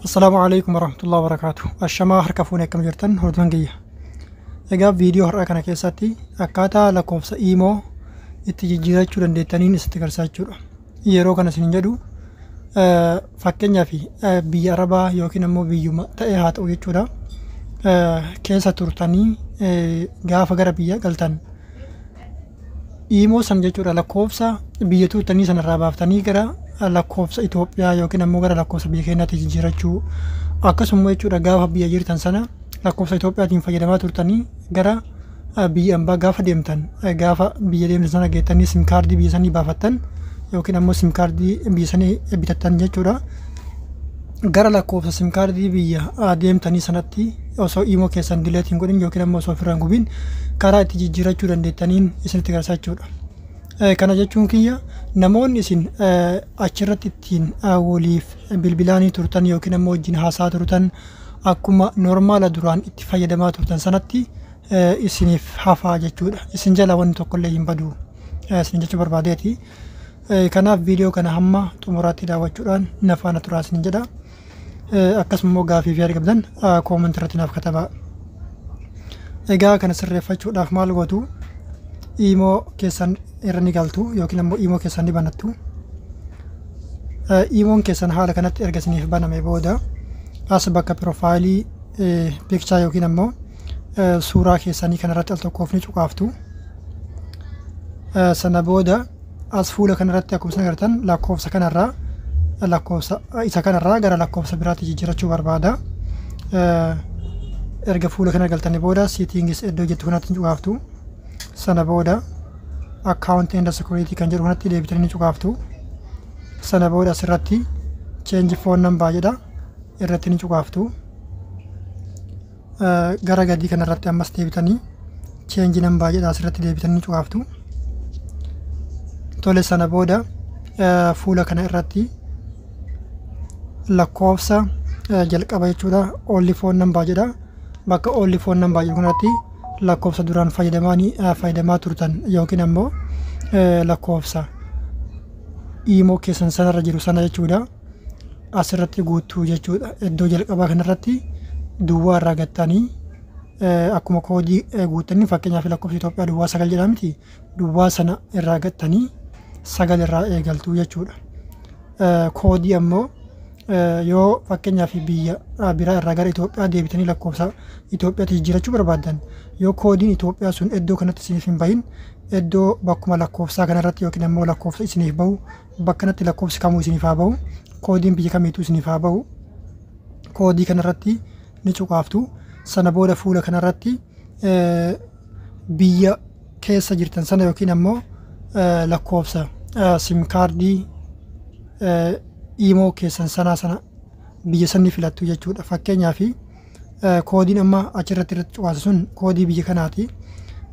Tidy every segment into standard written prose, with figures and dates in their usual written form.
السلام عليكم ورحمة الله وبركاته. الشما هركفوني كم جرتن هردمنجية. إجاب فيديو هرأكنا كيساتي أكاتا لكوفس إيمو إتجيجيرا چودن ديتانين استقرسا چودا. يرو كان سنجدو فكنيا في بي عربا يوكي نمو بيوما تأيهات أوي چودا. كيسا تورتاني غاف غرا بيا غلطان. إيمو سنجا چودا لكوفسا بيا تورتاني سنرابافتاني غرا lakkoofsa Itoophiyaa yookiin ammoo gara lakkoofsa biyya keenyaatti jijjiirachuu akkasuma jechuudha. Gaafa biyya jirtan sana lakkoofsa Itoophiyaatiin fayyadamaa turtanii gara biyya ambaa gaafa deemtan gaafa biyya deemtan sana geettanii sim kaardii biyya sanii baafattan yookiin ammoo sim kaardii biyya sanii bitattan jechuudha. Gara lakkoofsa sim kaardii biyya deemtanii sanatti osoo iimoo keessan dileet hin godhin yookiin ammoo osoo ofirraan gubiin karaa itti jijjiirachuu dandeettaniin isinitti gargaaraa jechuudha. Kana jechuun kiyya namoonni isin achirratti ittiin waliif bilbilaanii turtan yookiin ammoo wajjin haasaa turtan akkuma normaala duraan itti fayyadamaa turtan sanatti isiniif hafaa jechuudha. Isin jala wanni tokkollee hin badu isin jechuu barbaadeeti. Kanaaf viidiyoo kana hamma xumuraatti daawwachuudhaan na faana turaa isin jedha. Akkasuma immoo gaafii fi argamtan kooment irratti naaf katabaa. Egaa kana sirreeffachuudhaaf maal gootu? Iimoo keessan irra ni galtu yookiin ammoo iimoo keessan ni banattu. Iimoon keessan haala kanatti erga isiniif baname booda as bakka piroofaayilii piikchaa yookiin ammoo suuraa keessanii kanarratti al tokkoof ni cuqaaftu. Sana booda as fuula kanarratti akkuma isin agartan lakkoofsa kanarraa isa kanarraa gara lakkoofsa biraatti jijjiirachuu barbaada. Erga fuula kana galtanii booda seetiingis iddoo jettu kanatti cuqaaftu. Sana booda account and security kan jedhu kanatti deebitanii ni cuqaaftu. Sana booda asirratti change phone number jedha irratti ni cuqaaftu. Gara gadii kanarratti ammas deebitanii change number jedha asirratti deebitanii ni cuqaaftu. Tole sana booda fuula kana irratti lakkoofsa jalqaba jechuudha only phone number jedha. Bakka only phone number jedhu kanatti lakkoofsa duraan fayyadamaa turtan yookiin ammoo lakkoofsa iimoo keessan sanarra jiru sana jechuudha. Asirratti guutuu jechuudha. Iddoo jalqabaa kanarratti duwwaa irraa gattanii akkuma koodii guuttanii fakkeenyaaf lakkoofsa Itoophiyaa duwwaa 9 jedha miti duwwaa sana irraa gattanii 9 irraa eegaltuu jechuudha. Koodii ammoo yoo fakkeenyaaf biyya biraa irraa gara Itoophiyaa deebitanii lakkoofsa Itoophiyaatti jijjiirachuu barbaadan yoo koodiin Itoophiyaa sun iddoo kanatti isiniif hin bahin iddoo bakkuma lakkoofsaa kanarratti yookiin ammoo lakkoofsa isiniif bahu bakka kanatti lakkoofsi kamuu isiniif haa bahu koodiin biyya kamiituu isiniif haa bahu koodii kanarratti ni cuqaaftu. Sana booda fuula kanarratti biyya keessa jirtan sana yookiin ammoo lakkoofsa sim kaardii iimoo keessan sana biyya sanni filattu jechuudha. Fakkeenyaaf koodiin amma achirratti cuqaasu sun koodii biyya kanaati.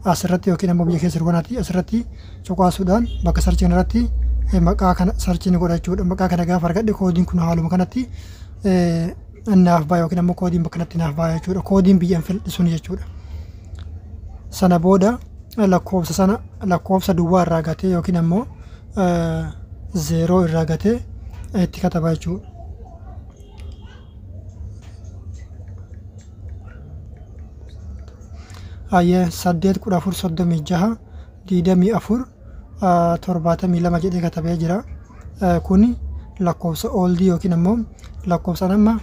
Asirratti yookiin ammoo biyya keessa jiru kanaati. Asirratti cuqaasuudhaan bakka sarchiin irratti maqaa kana sarchiin godhachuudha. Maqaa kana gaafa argadhe koodiin kun haaluma kanatti naaf ba'a yookiin ammoo koodiin bakka kanatti naaf ba'a jechuudha. Koodiin biyya filadhe sun jechuudha. Sana booda lakkoofsa duwwaa irraa gatee yookiin ammoo 0 irraa gatee itti katabaa jechuudha. Ayyee 81436 24 72 jedhee katabee jira. Kuni lakkoofsa oldii yookiin ammoo lakkoofsa nama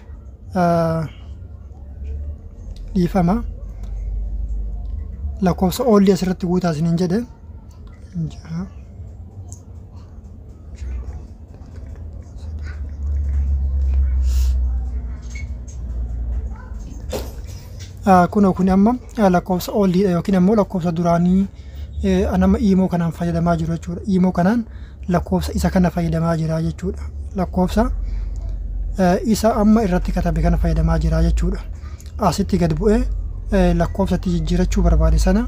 dhiifama. Lakkoofsa oldii asirratti guutaa isiniin jedhe. Kun amma lakkoofsa oldii yookiin ammoo lakkoofsa duraanii nama iimoo kanaan fayyadamaa jiru jechuudha. Iimoo kanaan lakkoofsa isa kana fayyadamaa jira jechuudha. Lakkoofsa isa amma irratti katabe kana fayyadamaa jira jechuudha. Asitti gad bu'ee lakkoofsatti jijjiirachuu barbaade sana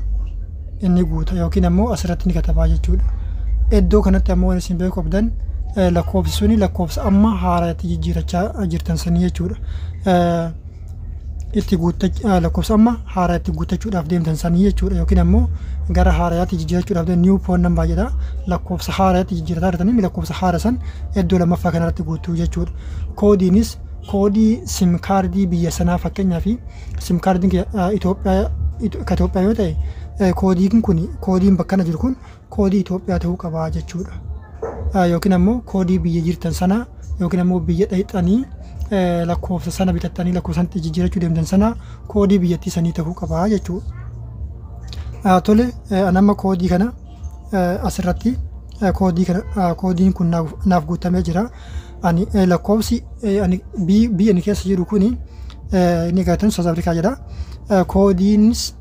inni guuta yookiin ammoo asirratti ni katabaa jechuudha. Iddoo kanatti ammoo isin beekuu qabdan lakkoofsi suni lakkoofsa amma haaraatti jijjiirachaa jirtan sanii jechuudha. Itti guuttachuu lakkoofsa amma haaraa itti guuttachuudhaaf deemtan sanii jechuudha yookiin ammoo gara haaraatti jijjiirachuudhaaf new phone number jedha. Lakkoofsa haaraatti jijjiirataa jirtanii lakkoofsa haaraa san iddoo lammaffaa kanarratti guutuu jechuudha. Koodiinis koodii sim kaardii biyya sanaa fakkeenyaa fi sim kaardiin Itoophiyaa yoo ta'e koodiin kun koodiin bakka kana jiru kun koodii Itoophiyaa ta'uu qaba jechuudha. Yookiin ammoo koodii biyya jirtan sana yookiin ammoo biyya dhayxanii lakkoofsa sana bitattanii lakkoofsa sanatti jijjiirachuu deemtan sana koodii biyyattii sanii ta'uu qaba jechuudha. Tole anamma koodii kana asirratti koodiin kun naaf guutamee jira. Ani lakkoofsi ani biyya inni keessa jiru kuni inni gatan South Africa jedha. Koodiinis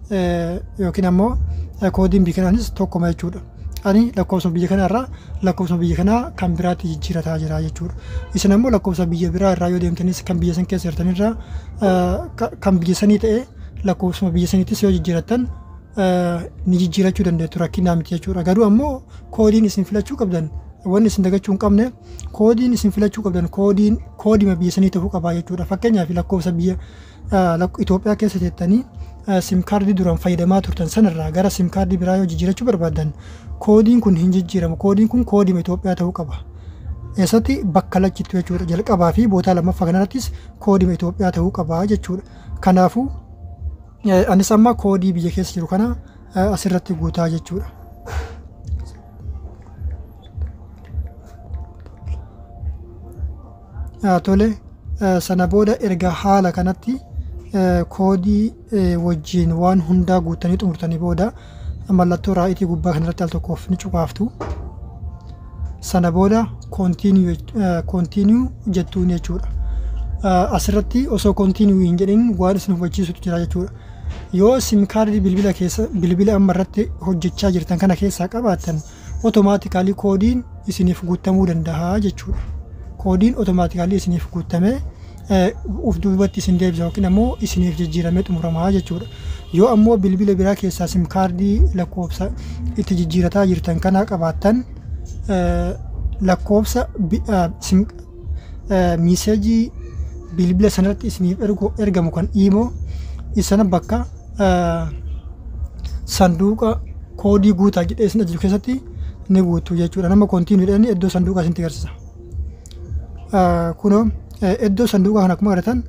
yookiin ammoo koodiin biyya kanaanis tokkuma jechuudha. Ani lakkoofsa biyya kanarraa lakkoofsa biyya kanaa kan biraatti jijjiirataa jira jechuudha. Isin ammoo lakkoofsa biyya biraa irraa yoo deemtanis kan biyya san keessa jirtanirraa kan biyya sanii ta'e lakkoofsa biyya saniittis yoo jijjiiratan ni jijjiirachuu dandeettu rakkinaa miti jechuudha. Garuu ammoo koodiin isin filachuu qabdan wanni isin dagachuu hin qabne koodiin isin filachuu qabdan koodima biyya sanii ta'uu qaba jechuudha. Fakkeenyaaf lakkoofsa biyya Itoophiyaa keessa teettanii sim kaardii duraan fayyadamaa turtan sanarraa gara sim kaardii biraa yoo jijjiirachuu barbaadan koodiin kun hin jijjiiramu. Koodiin kun koodima Itoophiyaa ta'uu qaba. Eessatti bakka lachittu jechuudha. Jalqabaa fi bootaa lammaffaa kanarrattis koodima Itoophiyaa ta'uu qaba jechuudha. Kanaafuu anis amma koodii biyya keessa jiru kana asirratti guutaa jechuudha. Tole sana booda erga haala kanatti koodii wajjin waan hundaa guutanii xumurtanii booda mallattoo raayitii gubbaa kanarratti al tokkoof ni cuqaaftu. Sana booda koontiiniyuu jettuun jechuudha. Asirratti osoo koontiiniyuu hin jedhin waan isin hubachiisutu jira jechuudha. Yoo sim kaardii bilbila amma irratti hojjechaa jirtan kana keessaa qabaattan otomaatikaalii koodiin isiniif guutamuu danda'a jechuudha. Koodiin otomaatikaalii isiniif guutamee uf duubatti isin deebisa yookiin ammoo isiniif jijjiiramee xumuramaa jechuudha. Yoo ammoo bilbila biraa keessaa sim kaardii lakkoofsa itti jijjiirataa jirtan kana qabaattan lakkoofsa miiseejii bilbila sanarratti isiniif ergamu kan iimoo isana bakka sanduuqa koodii guutaa jedhee isin ajaju keessatti ni guutu jechuudha. Nama koontiiniidhaan iddoo sanduuqaa isinitti agarsiisa. Kunoo iddoo sanduuqaa kana akkuma argitan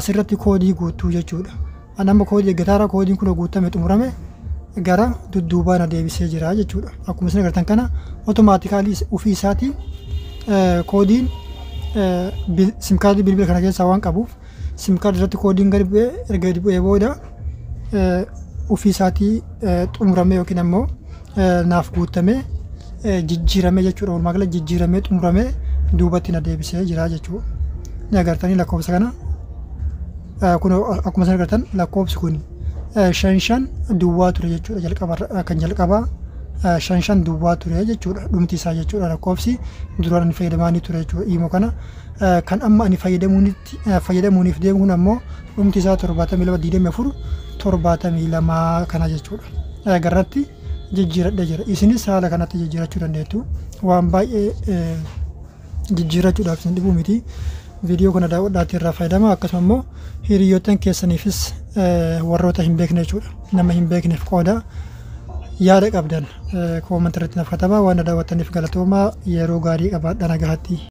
asirratti koodii guutuu jechuudha. Nama koodii eeggataara koodiin kun guutame xumurame gara dudduubaa na deebisee jira jechuudha. Akkuma isin agartan kana otomaatikaalii ofii isaatii koodiin sim kaardii bilbila kana keessaa waan qabuuf sim kaardii irratti koodiin gadi bu'ee erga gadi bu'ee booda ofii isaatii xumuramee yookiin ammoo naaf guutamee jijjiiramee jechuudha. Walumaa gala jijjiiramee xumuramee duubatti na deebisee jira jechuudha. Ni agartanii lakkoofsa kana kun akkuma isin agartan lakkoofsi kun 5 duwwaa ture jechuudha. Kan jalqabaa 5 duwwaa ture jechuudha. Dhumti isaa jechuudha lakkoofsi duraan ani fayyadamaa ture jechuudha. Iimoo kana kan amma ani fayyadamuuniif deemu kun ammoo dhumti isaa 72 72 kana jechuudha. Garratti jijjiiradha jira. Isinis haala kanatti jijjiirachuu dandeettu. Waan baay'ee jijjiirachuudhaaf isin dhibuu miti. Viidiyoo kana daawwadhaatii irraa fayyadama. Akkasuma immoo hiriyoottan keessaniifis warroota hin beekne jechuudha. Nama hin beekneef qooda yaada qabdan koomantii irratti naaf katabaa. Waan daawwattaniif galatoomaa. Yeroo gaarii qabaadhaa nagaatti.